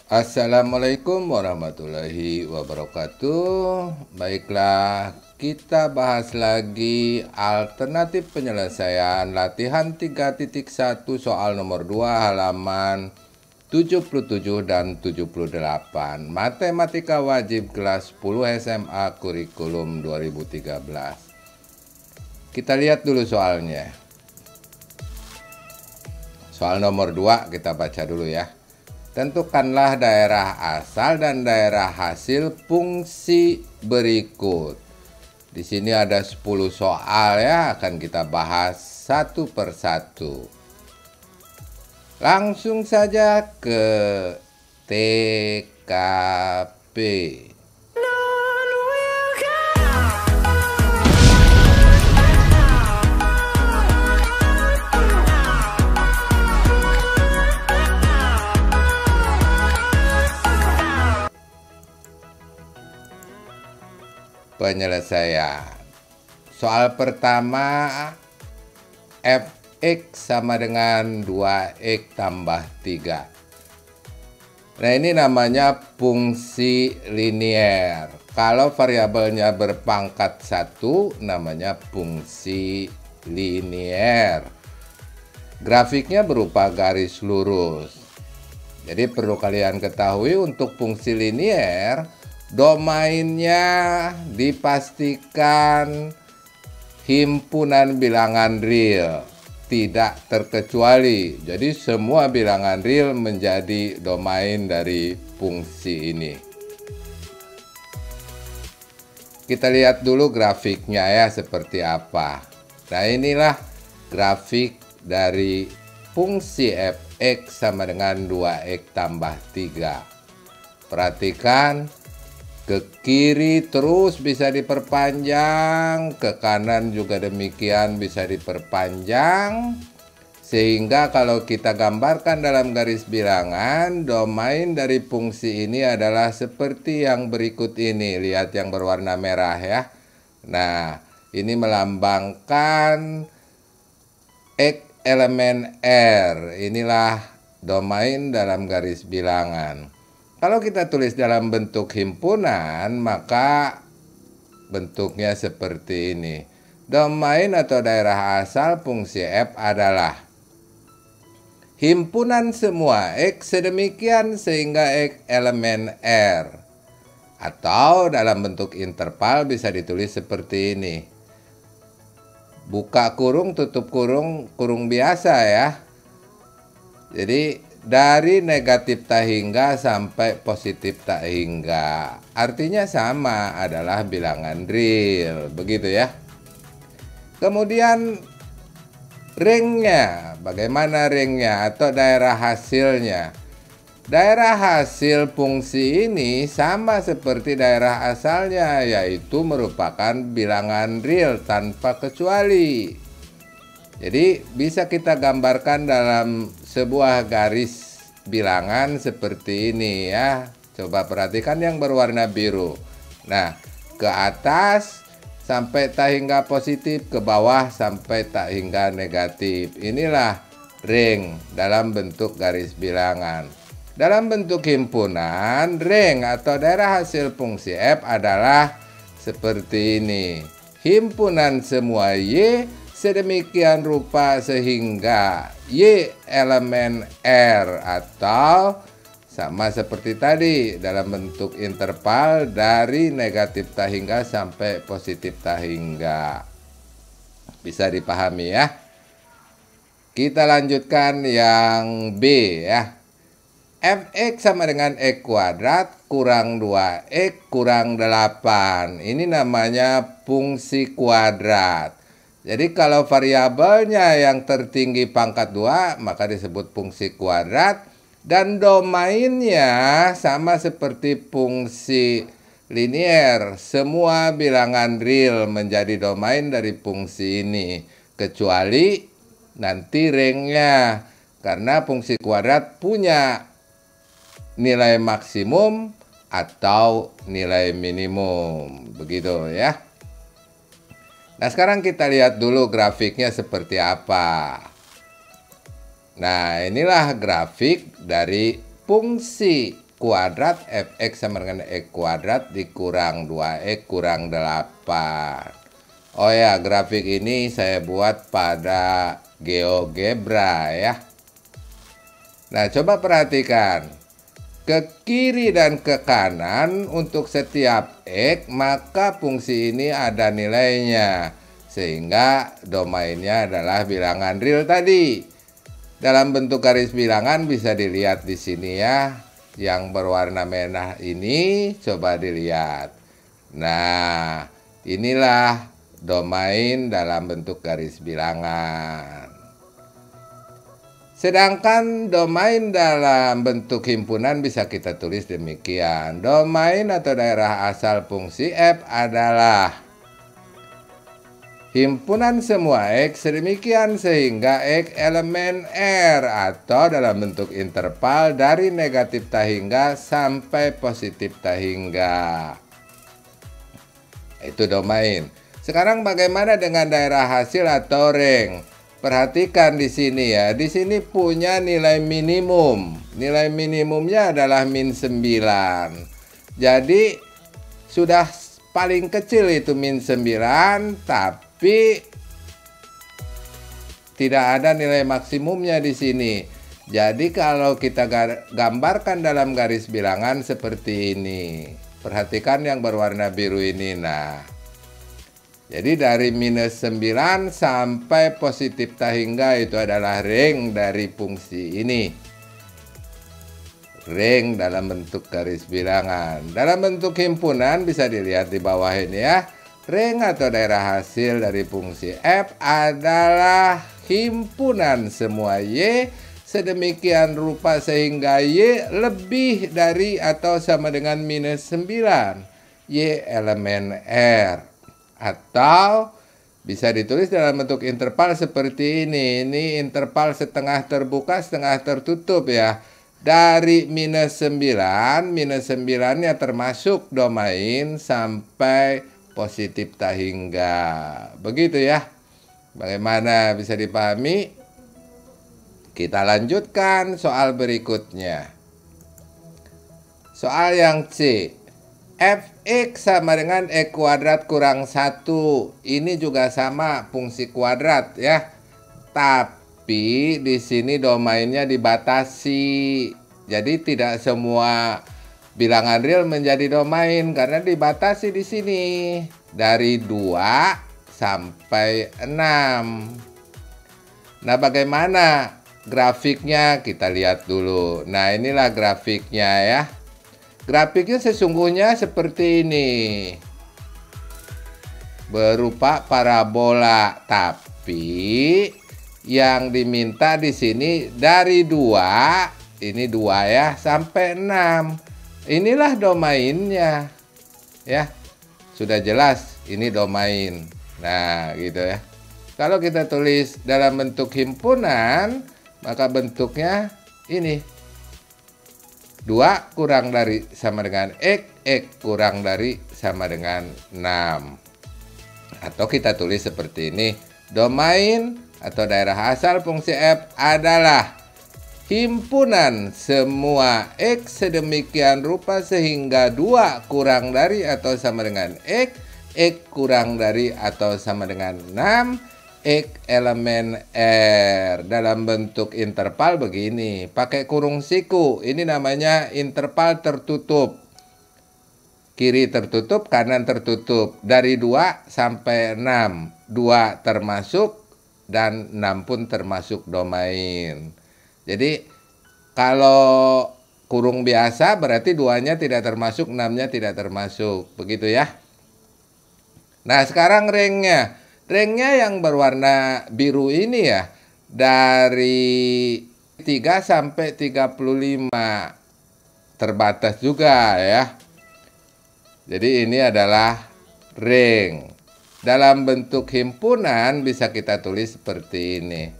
Assalamualaikum warahmatullahi wabarakatuh. Baiklah, kita bahas lagi alternatif penyelesaian latihan 3.1 soal nomor 2 halaman 77 dan 78. Matematika wajib kelas 10 SMA kurikulum 2013. Kita lihat dulu soalnya. Soal nomor 2 kita baca dulu ya. Tentukanlah daerah asal dan daerah hasil fungsi berikut. Di sini ada 10 soal ya, akan kita bahas satu persatu. Langsung saja ke TKP. Penyelesaian. Soal pertama, fx sama dengan 2x tambah 3. Nah, ini namanya fungsi linier. Kalau variabelnya berpangkat 1, namanya fungsi linier. Grafiknya berupa garis lurus. Jadi perlu kalian ketahui untuk fungsi linier, domainnya dipastikan himpunan bilangan real, tidak terkecuali. Jadi semua bilangan real menjadi domain dari fungsi ini. Kita lihat dulu grafiknya ya seperti apa. Nah, inilah grafik dari fungsi fx sama dengan 2x tambah 3. Perhatikan, ke kiri terus bisa diperpanjang, ke kanan juga demikian bisa diperpanjang. Sehingga kalau kita gambarkan dalam garis bilangan, domain dari fungsi ini adalah seperti yang berikut ini. Lihat yang berwarna merah ya. Nah, ini melambangkan X elemen R. Inilah domain dalam garis bilangan. Kalau kita tulis dalam bentuk himpunan, maka bentuknya seperti ini. Domain atau daerah asal fungsi f adalah himpunan semua X sedemikian sehingga X elemen R. Atau dalam bentuk interval bisa ditulis seperti ini. Buka kurung, tutup kurung, kurung biasa ya. Jadi dari negatif tak hingga sampai positif tak hingga. Artinya sama, adalah bilangan real. Begitu ya. Kemudian ringnya. Bagaimana ringnya atau daerah hasilnya? Daerah hasil fungsi ini sama seperti daerah asalnya, yaitu merupakan bilangan real tanpa kecuali. Jadi bisa kita gambarkan dalam sebuah garis bilangan seperti ini ya. Coba perhatikan yang berwarna biru. Nah, ke atas sampai tak hingga positif, ke bawah sampai tak hingga negatif. Inilah ring dalam bentuk garis bilangan. Dalam bentuk himpunan, ring atau daerah hasil fungsi f adalah seperti ini. Himpunan semua y sedemikian rupa sehingga y elemen R, atau sama seperti tadi dalam bentuk interval dari negatif tak hingga sampai positif tak hingga. Bisa dipahami ya. Kita lanjutkan yang B ya. Fx sama dengan x kuadrat kurang 2x kurang 8. Ini namanya fungsi kuadrat. Jadi kalau variabelnya yang tertinggi pangkat 2, maka disebut fungsi kuadrat. Dan domainnya sama seperti fungsi linier. Semua bilangan real menjadi domain dari fungsi ini. Kecuali nanti ringnya. Karena fungsi kuadrat punya nilai maksimum atau nilai minimum. Begitu ya. Nah, sekarang kita lihat dulu grafiknya seperti apa. Nah, inilah grafik dari fungsi kuadrat fx sama dengan x kuadrat dikurang 2x kurang 8. Oh ya, grafik ini saya buat pada GeoGebra ya. Nah, coba perhatikan. Ke kiri dan ke kanan untuk setiap x, maka fungsi ini ada nilainya. Sehingga domainnya adalah bilangan real tadi. Dalam bentuk garis bilangan bisa dilihat di sini ya. Yang berwarna merah ini coba dilihat. Nah, inilah domain dalam bentuk garis bilangan. Sedangkan domain dalam bentuk himpunan bisa kita tulis demikian. Domain atau daerah asal fungsi f adalah himpunan semua x sedemikian sehingga x elemen R atau dalam bentuk interval dari negatif tahingga sampai positif tahingga. Itu domain. Sekarang bagaimana dengan daerah hasil atau ring? Perhatikan di sini ya. Di sini punya nilai minimum. Nilai minimumnya adalah min 9. Jadi sudah paling kecil itu min 9, tapi tidak ada nilai maksimumnya di sini. Jadi kalau kita gambarkan dalam garis bilangan seperti ini. Perhatikan yang berwarna biru ini. Nah, jadi dari minus 9 sampai positif tahingga itu adalah ring dari fungsi ini. Ring dalam bentuk garis bilangan. Dalam bentuk himpunan bisa dilihat di bawah ini ya. Ring atau daerah hasil dari fungsi f adalah himpunan semua y sedemikian rupa sehingga y lebih dari atau sama dengan minus 9. Y elemen R. Atau bisa ditulis dalam bentuk interval seperti ini. Ini interval setengah terbuka, setengah tertutup ya. Dari minus 9 nya termasuk domain sampai positif tahingga. Begitu ya. Bagaimana bisa dipahami? Kita lanjutkan soal berikutnya. Soal yang C. Fx sama dengan x kuadrat kurang 1. Ini juga sama fungsi kuadrat ya. Tapi di sini domainnya dibatasi. Jadi tidak semua bilangan real menjadi domain karena dibatasi di sini dari 2 sampai 6. Nah, bagaimana grafiknya? Kita lihat dulu. Nah, inilah grafiknya ya. Grafiknya sesungguhnya seperti ini. Berupa parabola, tapi yang diminta di sini dari 2, ini 2 ya, sampai 6. Inilah domainnya. Ya. Sudah jelas ini domain. Nah, gitu ya. Kalau kita tulis dalam bentuk himpunan, maka bentuknya ini. 2 kurang dari sama dengan X kurang dari sama dengan 6. Atau kita tulis seperti ini. Domain atau daerah asal fungsi f adalah himpunan semua X sedemikian rupa sehingga 2 kurang dari atau sama dengan X kurang dari atau sama dengan 6, X elemen R dalam bentuk interval begini, pakai kurung siku. Ini namanya interval tertutup. Kiri tertutup, kanan tertutup. Dari 2 sampai 6. 2 termasuk dan 6 pun termasuk domain. Jadi kalau kurung biasa berarti 2-nya tidak termasuk, 6-nya tidak termasuk. Begitu ya. Nah, sekarang ringnya. Ringnya yang berwarna biru ini ya, dari 3 sampai 35. Terbatas juga ya. Jadi ini adalah ring. Dalam bentuk himpunan bisa kita tulis seperti ini.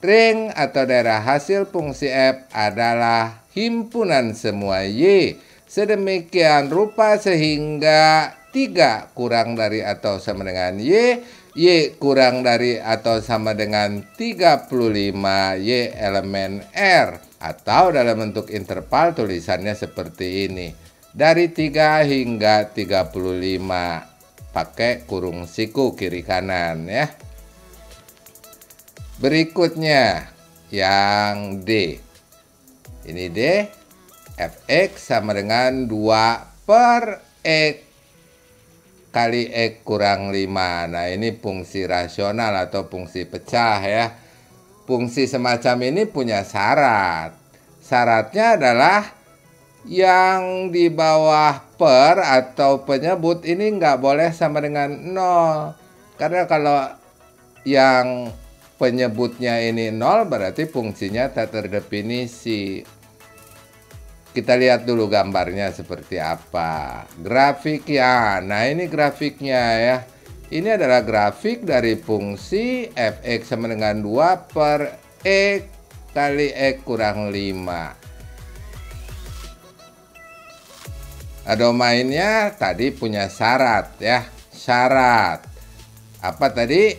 Ring atau daerah hasil fungsi f adalah himpunan semua y sedemikian rupa sehingga 3 kurang dari atau sama dengan y Y kurang dari atau sama dengan 35 Y elemen R. Atau dalam bentuk interval tulisannya seperti ini. Dari 3 hingga 35. Pakai kurung siku kiri kanan ya. Berikutnya yang D. Ini D. Fx sama dengan 2 per X kali X kurang 5. Nah ini fungsi rasional atau fungsi pecah ya. Fungsi semacam ini punya syarat. Syaratnya adalah yang di bawah per atau penyebut ini nggak boleh sama dengan 0. Karena kalau yang penyebutnya ini 0 berarti fungsinya tak terdefinisi. Kita lihat dulu gambarnya seperti apa. Grafik ya. Nah ini grafiknya ya. Ini adalah grafik dari fungsi fx sama dengan 2 per x kali x kurang 5. Nah, domainnya tadi punya syarat ya. Syarat. Apa tadi?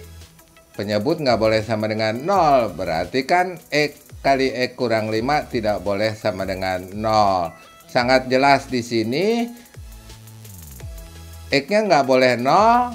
Penyebut nggak boleh sama dengan 0. Berarti kan x kali X kurang 5 tidak boleh sama dengan 0. Sangat jelas di sini. X-nya nggak boleh 0.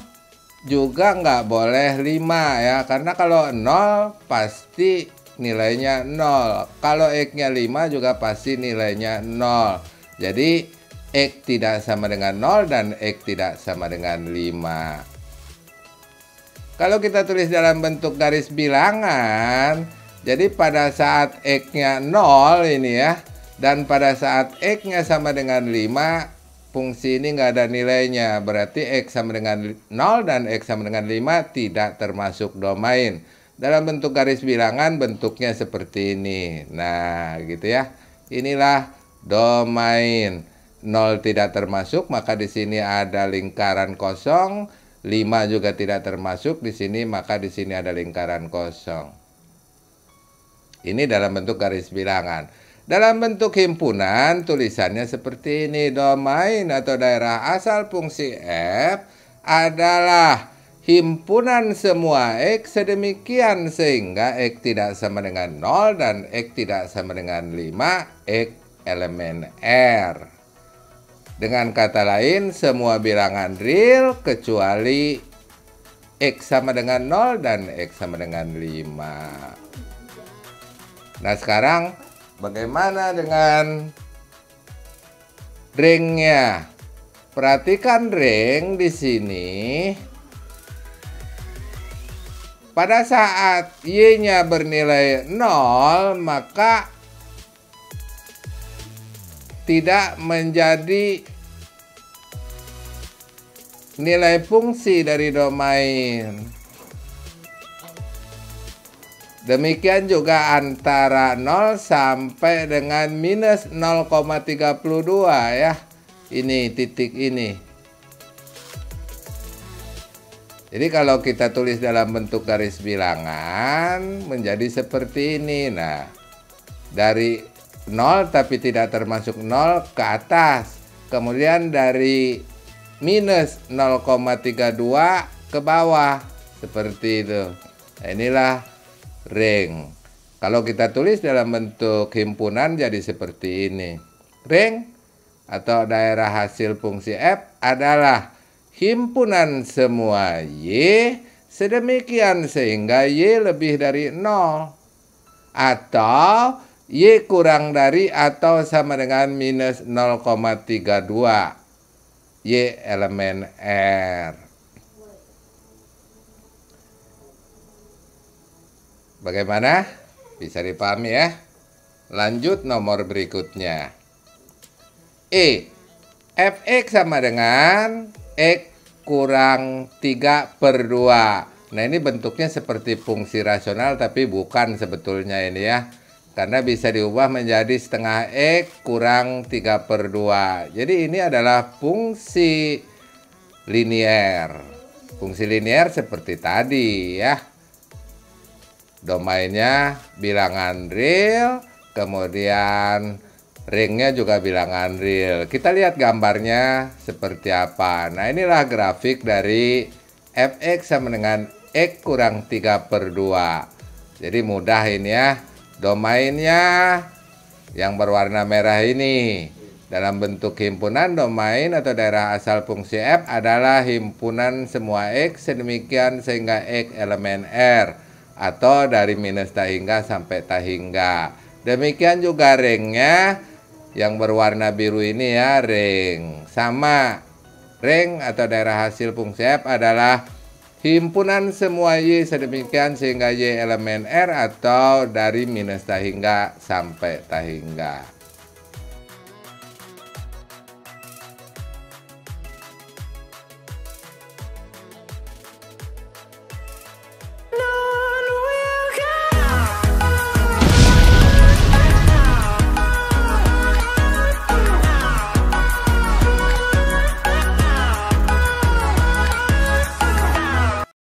Juga nggak boleh 5 ya. Karena kalau 0 pasti nilainya 0. Kalau X-nya 5 juga pasti nilainya 0. Jadi X tidak sama dengan 0 dan X tidak sama dengan 5. Kalau kita tulis dalam bentuk garis bilangan, jadi pada saat X-nya 0 ini ya, dan pada saat X-nya sama dengan 5, fungsi ini nggak ada nilainya. Berarti X sama dengan 0 dan X sama dengan 5 tidak termasuk domain. Dalam bentuk garis bilangan bentuknya seperti ini. Nah gitu ya. Inilah domain. 0 tidak termasuk, maka di sini ada lingkaran kosong. 5 juga tidak termasuk di sini, maka di sini ada lingkaran kosong. Ini dalam bentuk garis bilangan. Dalam bentuk himpunan, tulisannya seperti ini. Domain atau daerah asal fungsi f adalah himpunan semua x sedemikian sehingga x tidak sama dengan 0 dan x tidak sama dengan 5, x elemen R. Dengan kata lain, semua bilangan real kecuali x sama dengan 0 dan x sama dengan 5. Nah sekarang bagaimana dengan ringnya? Perhatikan ring di sini. Pada saat y-nya bernilai 0, maka tidak menjadi nilai fungsi dari domain. Demikian juga antara 0 sampai dengan minus 0,32 ya. Ini titik ini. Jadi kalau kita tulis dalam bentuk garis bilangan menjadi seperti ini. Nah, dari 0 tapi tidak termasuk 0 ke atas. Kemudian dari minus 0,32 ke bawah. Seperti itu. Nah, inilah ring. Kalau kita tulis dalam bentuk himpunan jadi seperti ini. Ring atau daerah hasil fungsi f adalah himpunan semua y sedemikian sehingga y lebih dari 0 atau y kurang dari atau sama dengan minus 0,32 y elemen R. Bagaimana? Bisa dipahami ya? Lanjut nomor berikutnya. Fx sama dengan X kurang 3 per 2. Nah ini bentuknya seperti fungsi rasional tapi bukan sebetulnya ini ya. Karena bisa diubah menjadi setengah X kurang 3 per 2. Jadi ini adalah fungsi linier. Fungsi linier seperti tadi ya. Domainnya bilangan real, kemudian ringnya juga bilangan real. Kita lihat gambarnya seperti apa. Nah inilah grafik dari Fx sama dengan X kurang 3/2. Jadi mudah ini ya. Domainnya yang berwarna merah ini dalam bentuk himpunan domain atau daerah asal fungsi f adalah himpunan semua X sedemikian sehingga X elemen R atau dari minus tak hingga sampai tak hingga. Demikian juga ringnya yang berwarna biru ini ya, ring. Sama, ring atau daerah hasil fungsi f adalah himpunan semua Y sedemikian sehingga Y elemen R atau dari minus tak hingga sampai tak hingga.